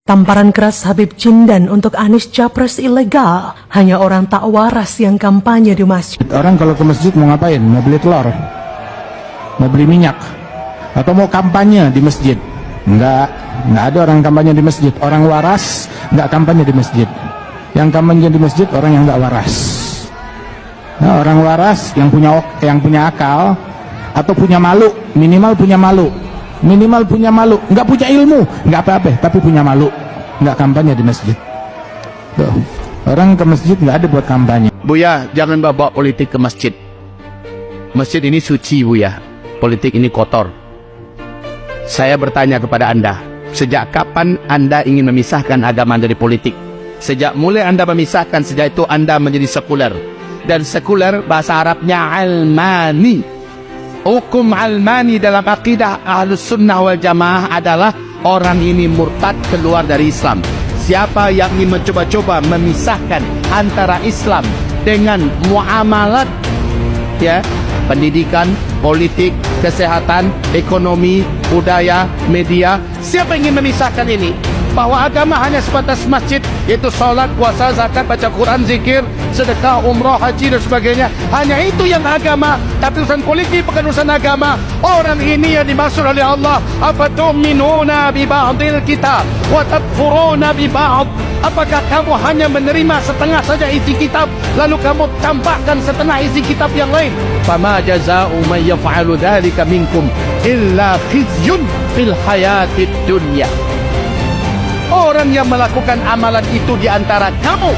Tamparan keras Habib Jindan untuk Anies Capres ilegal. Hanya orang tak waras yang kampanye di masjid. Orang kalau ke masjid mau ngapain? Mau beli telur? Mau beli minyak? Atau mau kampanye di masjid? Enggak ada orang kampanye di masjid. Orang waras enggak kampanye di masjid. Yang kampanye di masjid orang yang enggak waras. Nah, orang waras yang punya akal atau punya malu, minimal punya malu. Nggak punya ilmu, nggak apa-apa, tapi punya malu, nggak kampanye di masjid. Tuh. Orang ke masjid nggak ada buat kampanye. Buya, jangan bawa politik ke masjid. Masjid ini suci, Buya. Politik ini kotor. Saya bertanya kepada Anda, sejak kapan Anda ingin memisahkan agama dari politik? Sejak mulai Anda memisahkan, sejak itu Anda menjadi sekuler. Dan sekuler bahasa Arabnya almani. Hukum almani dalam akidah Ahlus Sunnah wal Jamaah adalah orang ini murtad keluar dari Islam. Siapa yang ingin mencoba-coba memisahkan antara Islam dengan muamalat, ya, pendidikan, politik, kesehatan, ekonomi, budaya, media, siapa yang ingin memisahkan ini? Bahwa agama hanya sebatas masjid, yaitu sholat, puasa, zakat, baca Quran, zikir, sedekah, umrah, haji dan sebagainya. Hanya itu yang agama. Tapi urusan politik bukan urusan agama. Orang ini yang dimaksud oleh Allah. Afatu'minuna bi ba'dil kitab wa takfuruna bi ba'd. Apakah kamu hanya menerima setengah saja isi kitab, lalu kamu campakkan setengah isi kitab yang lain? Fama jazaa'u man yaf'alu dzalika minkum illa khizyun fil hayatid dunya. Orang yang melakukan amalan itu di antara kamu,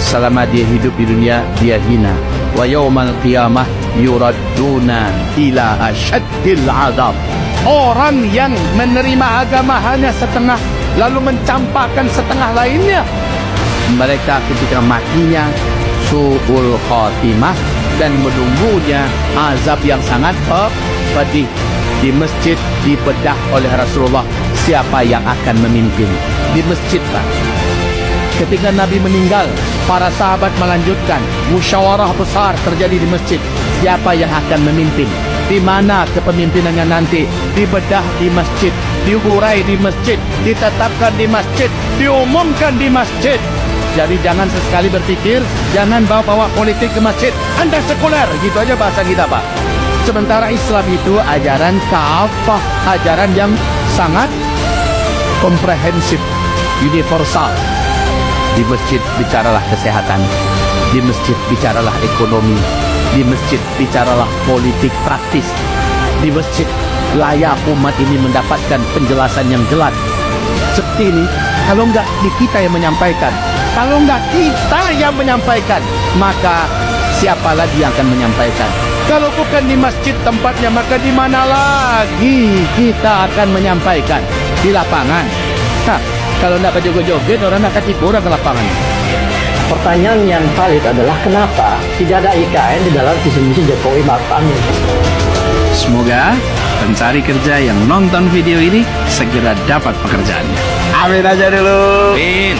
selama dia hidup di dunia, dia hina. Wa yaumal qiyamah yuradduna ila asyaddil azab. Orang yang menerima agama hanya setengah, lalu mencampakkan setengah lainnya, mereka ketika matinya su'ul khatimah dan menunggunya azab yang sangat pedih. Di masjid dibedah oleh Rasulullah siapa yang akan memimpin. Di masjid, Pak. Ketika Nabi meninggal, para sahabat melanjutkan musyawarah besar terjadi di masjid. Siapa yang akan memimpin? Di mana kepemimpinannya nanti? Dibedah di masjid, diurai di masjid, ditetapkan di masjid, diumumkan di masjid. Jadi jangan sesekali berpikir, jangan bawa-bawa politik ke masjid. Anda sekuler, gitu aja bahasa kita, Pak. Sementara Islam itu ajaran kafah, ajaran yang sangat komprehensif, universal. Di masjid bicaralah kesehatan, di masjid bicaralah ekonomi, di masjid bicaralah politik praktis, di masjid layak umat ini mendapatkan penjelasan yang jelas. Seperti ini, kalau enggak kita yang menyampaikan, kalau enggak kita yang menyampaikan, maka siapa lagi yang akan menyampaikan? Kalau bukan di masjid tempatnya, maka di mana lagi kita akan menyampaikan? Di lapangan. Nah, kalau tidak joget-joget, orang akan tipu orang ke lapangan. Pertanyaan yang valid adalah kenapa tidak ada IKN di dalam visi misi Jokowi Maruf Amin? Semoga pencari kerja yang nonton video ini segera dapat pekerjaannya. Amin aja dulu. Amin.